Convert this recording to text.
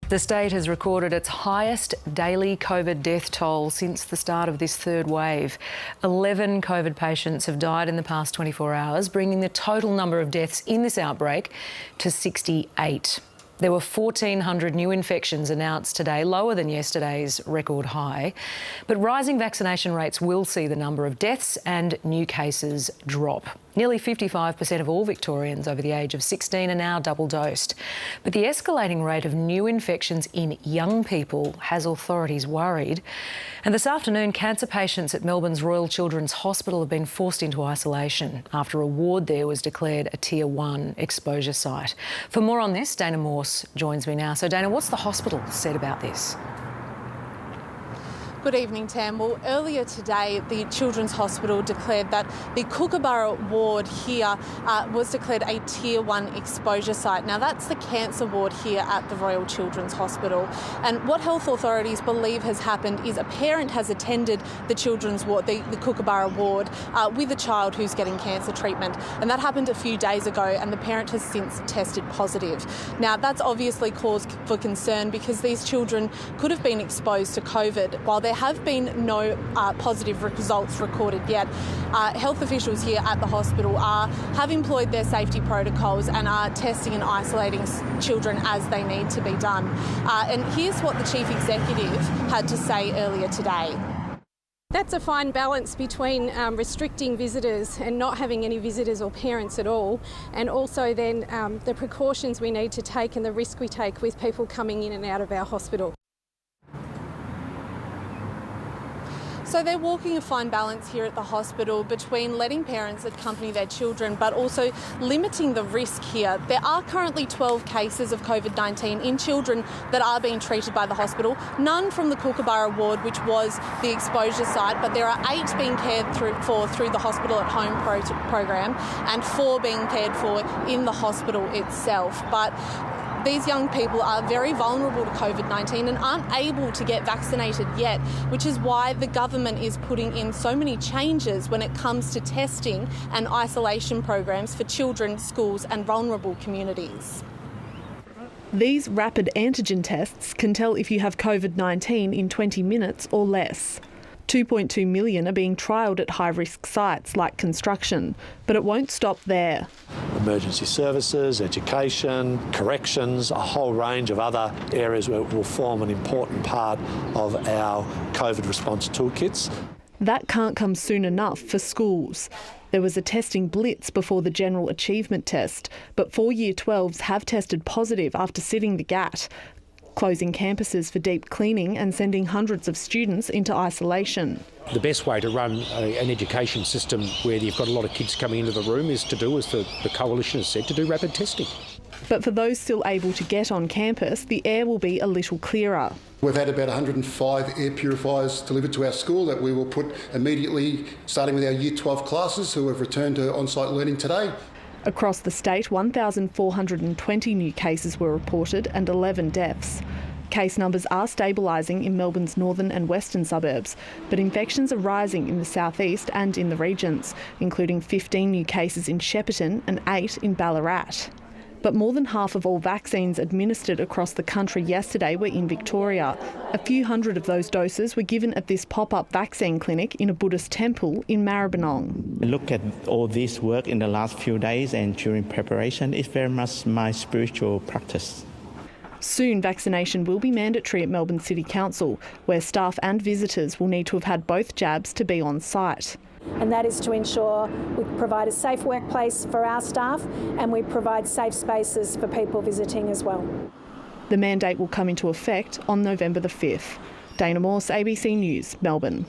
The state has recorded its highest daily COVID death toll since the start of this third wave. 11 COVID patients have died in the past 24 hours, bringing the total number of deaths in this outbreak to 68. There were 1,400 new infections announced today, lower than yesterday's record high. But rising vaccination rates will see the number of deaths and new cases drop. Nearly 55% of all Victorians over the age of 16 are now double-dosed. But the escalating rate of new infections in young people has authorities worried. And this afternoon, cancer patients at Melbourne's Royal Children's Hospital have been forced into isolation after a ward there was declared a Tier 1 exposure site. For more on this, Dana Morse joins me now. So, Dana, what's the hospital said about this? Good evening, Tam. Well, earlier today, the Children's Hospital declared that the Kookaburra ward here was declared a Tier 1 exposure site. Now, that's the cancer ward here at the Royal Children's Hospital. And what health authorities believe has happened is a parent has attended the children's ward, the Kookaburra ward, with a child who's getting cancer treatment. And that happened a few days ago, and the parent has since tested positive. Now, that's obviously cause for concern because these children could have been exposed to COVID. While there have been no positive results recorded yet, health officials here at the hospital have employed their safety protocols and are testing and isolating children as they need to be done. And here's what the Chief Executive had to say earlier today. That's a fine balance between restricting visitors and not having any visitors or parents at all, and also then the precautions we need to take and the risk we take with people coming in and out of our hospital. So they're walking a fine balance here at the hospital between letting parents accompany their children but also limiting the risk here. There are currently 12 cases of COVID-19 in children that are being treated by the hospital, none from the Kookaburra ward, which was the exposure site, but there are 8 being cared for through the Hospital at Home program and 4 being cared for in the hospital itself. But these young people are very vulnerable to COVID-19 and aren't able to get vaccinated yet, which is why the government is putting in so many changes when it comes to testing and isolation programs for children, schools and vulnerable communities. These rapid antigen tests can tell if you have COVID-19 in 20 minutes or less. 2.2 million are being trialled at high-risk sites like construction, but it won't stop there. Emergency services, education, corrections, a whole range of other areas where it will form an important part of our COVID response toolkits. That can't come soon enough for schools. There was a testing blitz before the General Achievement Test, but 4 Year 12s have tested positive after sitting the GAT, closing campuses for deep cleaning and sending hundreds of students into isolation. The best way to run an education system where you've got a lot of kids coming into the room is to do, as the Coalition has said, to do rapid testing. But for those still able to get on campus, the air will be a little clearer. We've had about 105 air purifiers delivered to our school that we will put immediately, starting with our Year 12 classes who have returned to on-site learning today. Across the state, 1,420 new cases were reported and 11 deaths. Case numbers are stabilising in Melbourne's northern and western suburbs, but infections are rising in the southeast and in the regions, including 15 new cases in Shepparton and 8 in Ballarat. But more than half of all vaccines administered across the country yesterday were in Victoria. A few hundred of those doses were given at this pop-up vaccine clinic in a Buddhist temple in Maribyrnong. Look at all this work in the last few days and during preparation. It's very much my spiritual practice. Soon, vaccination will be mandatory at Melbourne City Council, where staff and visitors will need to have had both jabs to be on site. And that is to ensure we provide a safe workplace for our staff and we provide safe spaces for people visiting as well. The mandate will come into effect on November the 5th. Dana Morse, ABC News, Melbourne.